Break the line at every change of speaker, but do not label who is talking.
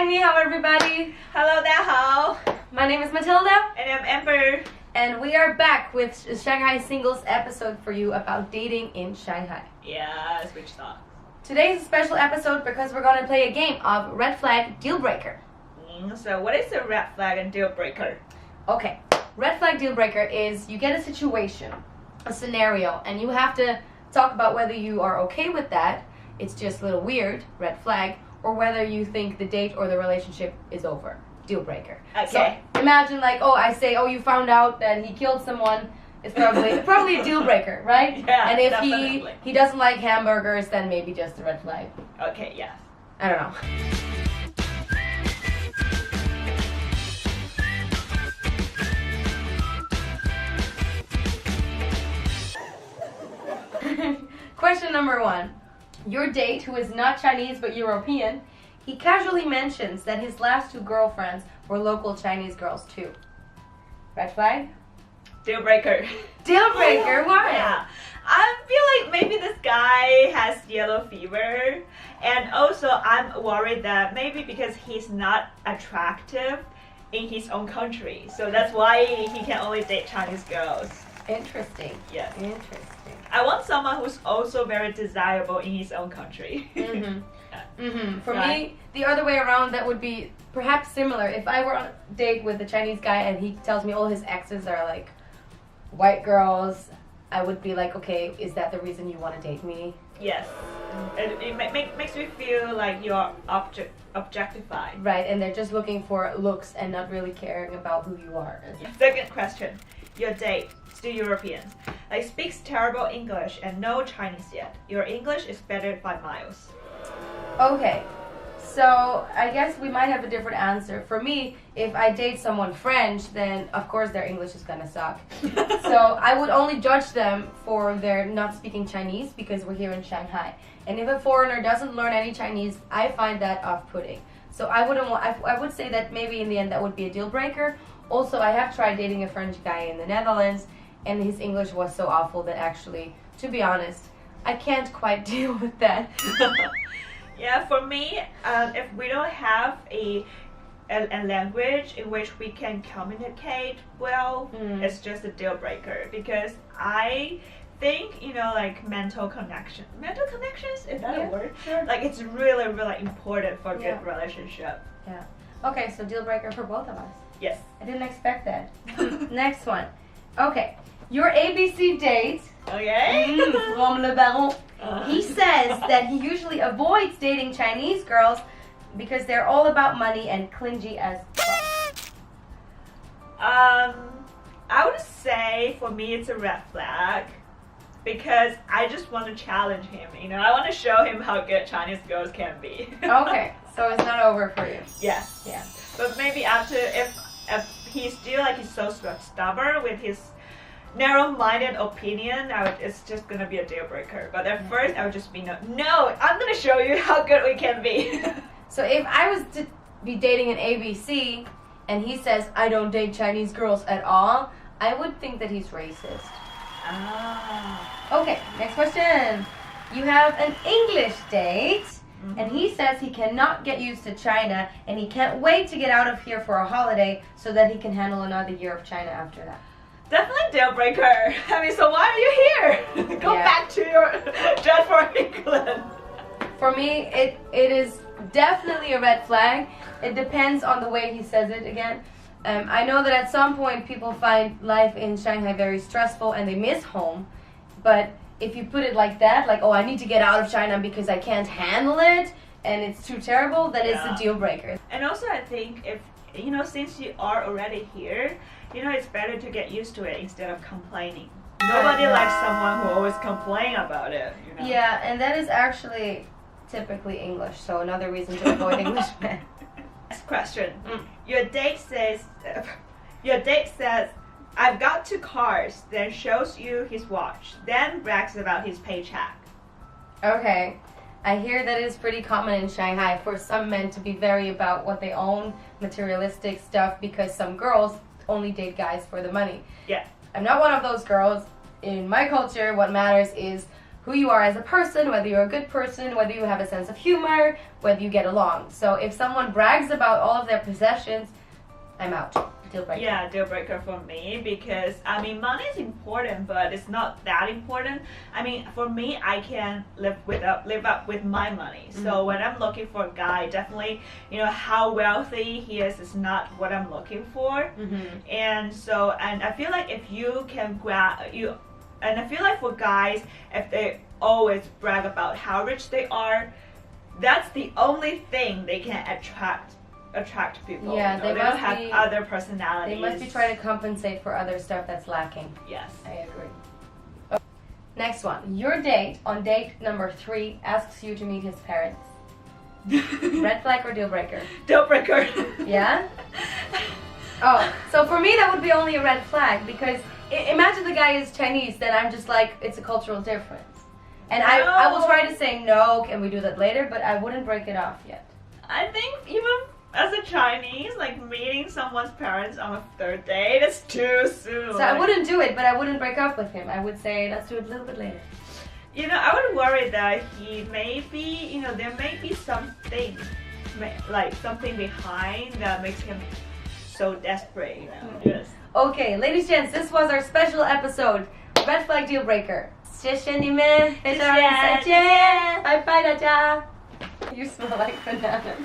你好 everybody!
Hello, 大家好
My name is Matilda.
And I'm Amber.
And we are back with Shanghhaisingles episode for you about dating in Shanghai.
Yes, which song?
Today's a special episode because we're going to play a game of Red Flag, Deal Breaker.
So what is a red flag and deal breaker?
Okay, Red Flag, Deal Breaker is you get a situation, a scenario, and you have to talk about whether you are okay with that, it's just a little weird, red flag, or whether you think the date or the relationship is over, deal breaker.
Okay.
So imagine like, I say, you found out that he killed someone, it's probably a deal breaker, right?
Yeah,
and if
definitely.
he doesn't like hamburgers, then maybe just a red flag.
Okay, yes.
I don't know. Question number 1. Your date, who is not Chinese but European, he casually mentions that his last 2 girlfriends were local Chinese girls too. Red flag?
Deal breaker.
Deal breaker? Why?
Yeah. I feel like maybe this guy has yellow fever, and also I'm worried that maybe because he's not attractive in his own country, so that's why he can only date Chinese girls.
Interesting.
Yes.
Interesting.
I want someone who's also very desirable in his own country.
For
Right.
me, the other way around, that would be perhaps similar. If I were on a date with a Chinese guy and he tells me all his exes are like white girls, I would be like, okay, is that the reason you want to date me?
Yes. It makes me feel like you're objectified.
Right, and they're just looking for looks and not really caring about who you are.
Second question. Your date, still European, like speaks terrible English and no Chinese yet. Your English is better by miles.
Okay, so I guess we might have a different answer. For me, if I date someone French, then of course their English is gonna suck. So I would only judge them for their not speaking Chinese because we're here in Shanghai. And if a foreigner doesn't learn any Chinese, I find that off-putting. So I would say that maybe in the end that would be a deal breaker. Also, I have tried dating a French guy in the Netherlands, and his English was so awful that actually, to be honest, I can't quite deal with that.
Yeah, for me, if we don't have a language in which we can communicate well, it's just a deal breaker. Because I think, like mental connections, is that a word?
Sure.
Like it's really, really important for a good relationship.
Yeah. Okay, so deal breaker for both of us.
Yes.
I didn't expect that. Next one. Okay. Your ABC date,
Okay.
from Le Baron, he says that he usually avoids dating Chinese girls because they're all about money and clingy as fuck.
I would say for me it's a red flag because I just want to challenge him. I want to show him how good Chinese girls can be.
Okay, so it's not over for you.
Yes.
Yeah.
But maybe after, if he's still like he's so stubborn with his narrow-minded opinion, it's just gonna be a deal breaker. But at first, I would just be no, I'm gonna show you how good we can be.
So if I was to be dating an ABC and he says I don't date Chinese girls at all, I would think that he's racist.
Ah.
Okay, next question. You have an English date. And he says he cannot get used to China and he can't wait to get out of here for a holiday so that he can handle another year of China after that.
Definitely deal breaker. So why are you here? Go back to your just for England.
For me, it is definitely a red flag. It depends on the way he says it again. I know that at some point people find life in Shanghai very stressful and they miss home, but if you put it like that, like, I need to get out of China because I can't handle it and it's too terrible, that is a deal breaker.
And also I think if, since you are already here, it's better to get used to it instead of complaining. Nobody likes someone who always complain about it.
Yeah, and that is actually typically English, so another reason to avoid Englishmen.
Next question. Your date says, I've got 2 cars, then shows you his watch, then brags about his paycheck.
Okay. I hear that it is pretty common in Shanghai for some men to be very about what they own, materialistic stuff, because some girls only date guys for the money.
Yeah.
I'm not one of those girls. In my culture, what matters is who you are as a person, whether you're a good person, whether you have a sense of humor, whether you get along. So if someone brags about all of their possessions, I'm out. Deal breaker.
Yeah, deal breaker for me, because I mean money is important, but it's not that important. I mean, for me, I can live up with my money. So when I'm looking for a guy, definitely, you know, how wealthy he is not what I'm looking for. And I feel like if you can and I feel like for guys, if they always brag about how rich they are, that's the only thing they can attract people.
Yeah,
you know? They don't have other personalities.
They must be trying to compensate for other stuff that's lacking.
Yes.
I agree. Okay. Next one. Your date on date number 3 asks you to meet his parents. Red flag or deal breaker?
Deal breaker.
Yeah? Oh, so for me that would be only a red flag, because imagine the guy is Chinese, then I'm just like, it's a cultural difference. And I will try to say, no, can we do that later, but I wouldn't break it off yet.
I think even as a Chinese, like meeting someone's parents on a 3rd date is too soon.
So I wouldn't do it, but I wouldn't break up with him. I would say, let's do it a little bit later.
You know, I would worry that he may be, you know, there may be something, like something behind that makes him so desperate, you know. Yes.
Okay, ladies and gents, this was our special episode, Red Flag Deal Breaker. 谢谢你们，非常再见，拜拜大家。You smell like bananas.